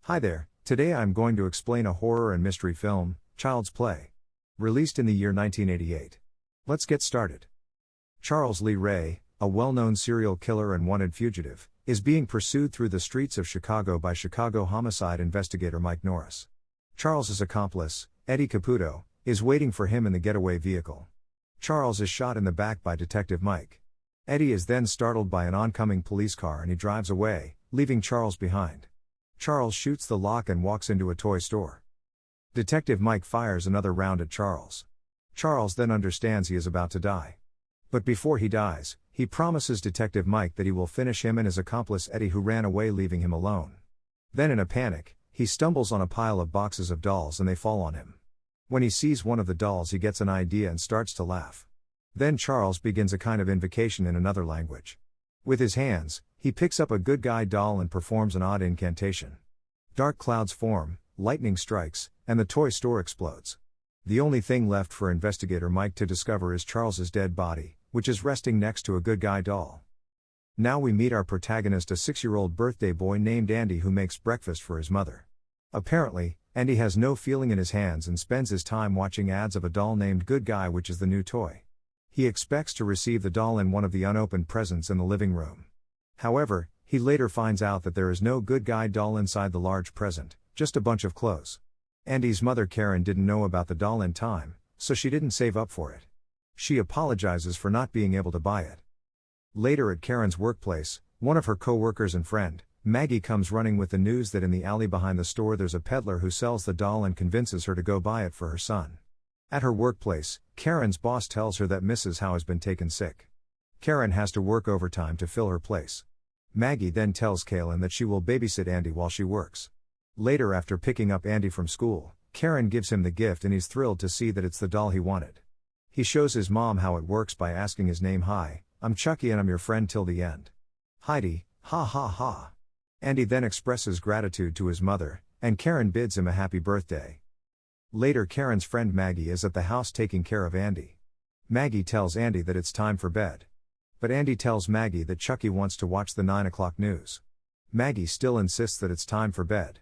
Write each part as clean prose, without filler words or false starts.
Hi there, today I'm going to explain a horror and mystery film, Child's Play. Released in the year 1988. Let's get started. Charles Lee Ray, a well-known serial killer and wanted fugitive, is being pursued through the streets of Chicago by Chicago homicide investigator Mike Norris. Charles's accomplice, Eddie Caputo, is waiting for him in the getaway vehicle. Charles is shot in the back by Detective Mike. Eddie is then startled by an oncoming police car and he drives away, leaving Charles behind. Charles shoots the lock and walks into a toy store. Detective Mike fires another round at Charles. Charles then understands he is about to die. But before he dies, he promises Detective Mike that he will finish him and his accomplice Eddie, who ran away leaving him alone. Then in a panic, he stumbles on a pile of boxes of dolls and they fall on him. When he sees one of the dolls, he gets an idea and starts to laugh. Then Charles begins a kind of invocation in another language. With his hands, he picks up a good guy doll and performs an odd incantation. Dark clouds form, lightning strikes, and the toy store explodes. The only thing left for investigator Mike to discover is Charles's dead body, which is resting next to a good guy doll. Now we meet our protagonist, a 6-year-old birthday boy named Andy who makes breakfast for his mother. Apparently, Andy has no feeling in his hands and spends his time watching ads of a doll named Good Guy, which is the new toy. He expects to receive the doll in one of the unopened presents in the living room. However, he later finds out that there is no Good Guy doll inside the large present, just a bunch of clothes. Andy's mother Karen didn't know about the doll in time, so she didn't save up for it. She apologizes for not being able to buy it. Later at Karen's workplace, one of her co-workers and friend, Maggie, comes running with the news that in the alley behind the store there's a peddler who sells the doll and convinces her to go buy it for her son. At her workplace, Karen's boss tells her that Mrs. Howe has been taken sick. Karen has to work overtime to fill her place. Maggie then tells Kaylin that she will babysit Andy while she works. Later, after picking up Andy from school, Karen gives him the gift and he's thrilled to see that it's the doll he wanted. He shows his mom how it works by asking his name. "Hi, I'm Chucky and I'm your friend till the end." Heidi, ha ha ha. Andy then expresses gratitude to his mother, and Karen bids him a happy birthday. Later, Karen's friend Maggie is at the house taking care of Andy. Maggie tells Andy that it's time for bed. But Andy tells Maggie that Chucky wants to watch the 9 o'clock news. Maggie still insists that it's time for bed.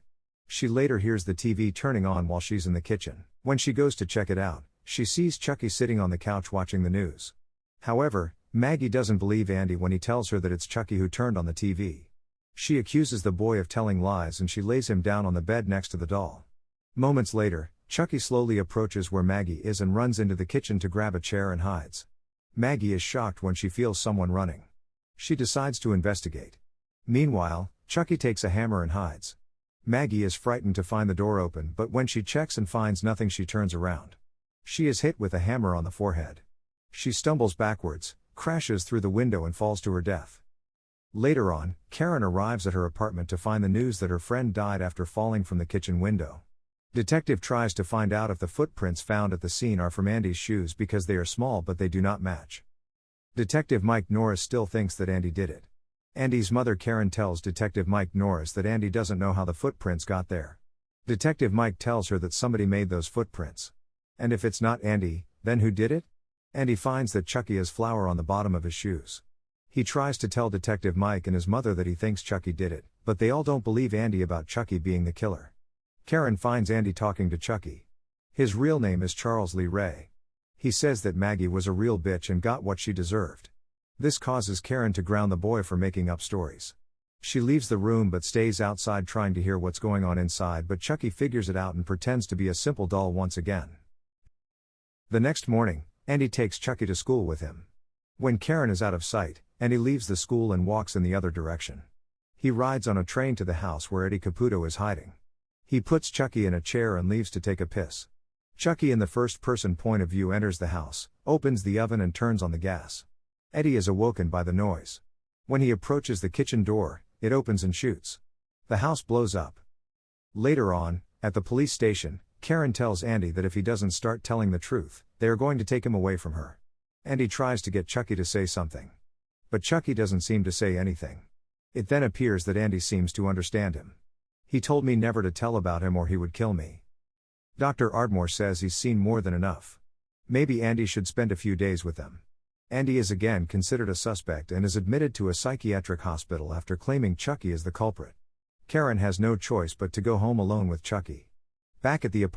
She later hears the TV turning on while she's in the kitchen. When she goes to check it out, she sees Chucky sitting on the couch watching the news. However, Maggie doesn't believe Andy when he tells her that it's Chucky who turned on the TV. She accuses the boy of telling lies and she lays him down on the bed next to the doll. Moments later, Chucky slowly approaches where Maggie is and runs into the kitchen to grab a chair and hides. Maggie is shocked when she feels someone running. She decides to investigate. Meanwhile, Chucky takes a hammer and hides. Maggie is frightened to find the door open, but when she checks and finds nothing, she turns around. She is hit with a hammer on the forehead. She stumbles backwards, crashes through the window and falls to her death. Later on, Karen arrives at her apartment to find the news that her friend died after falling from the kitchen window. Detective tries to find out if the footprints found at the scene are from Andy's shoes because they are small but they do not match. Detective Mike Norris still thinks that Andy did it. Andy's mother Karen tells Detective Mike Norris that Andy doesn't know how the footprints got there. Detective Mike tells her that somebody made those footprints. And if it's not Andy, then who did it? Andy finds that Chucky has flour on the bottom of his shoes. He tries to tell Detective Mike and his mother that he thinks Chucky did it, but they all don't believe Andy about Chucky being the killer. Karen finds Andy talking to Chucky. His real name is Charles Lee Ray. He says that Maggie was a real bitch and got what she deserved. This causes Karen to ground the boy for making up stories. She leaves the room but stays outside trying to hear what's going on inside, but Chucky figures it out and pretends to be a simple doll once again. The next morning, Andy takes Chucky to school with him. When Karen is out of sight, Andy leaves the school and walks in the other direction. He rides on a train to the house where Eddie Caputo is hiding. He puts Chucky in a chair and leaves to take a piss. Chucky, in the first-person point of view, enters the house, opens the oven and turns on the gas. Eddie is awoken by the noise. When he approaches the kitchen door, it opens and shoots. The house blows up. Later on, at the police station, Karen tells Andy that if he doesn't start telling the truth, they are going to take him away from her. Andy tries to get Chucky to say something. But Chucky doesn't seem to say anything. It then appears that Andy seems to understand him. "He told me never to tell about him or he would kill me." Dr. Ardmore says he's seen more than enough. Maybe Andy should spend a few days with them. Andy is again considered a suspect and is admitted to a psychiatric hospital after claiming Chucky is the culprit. Karen has no choice but to go home alone with Chucky. Back at the apartment.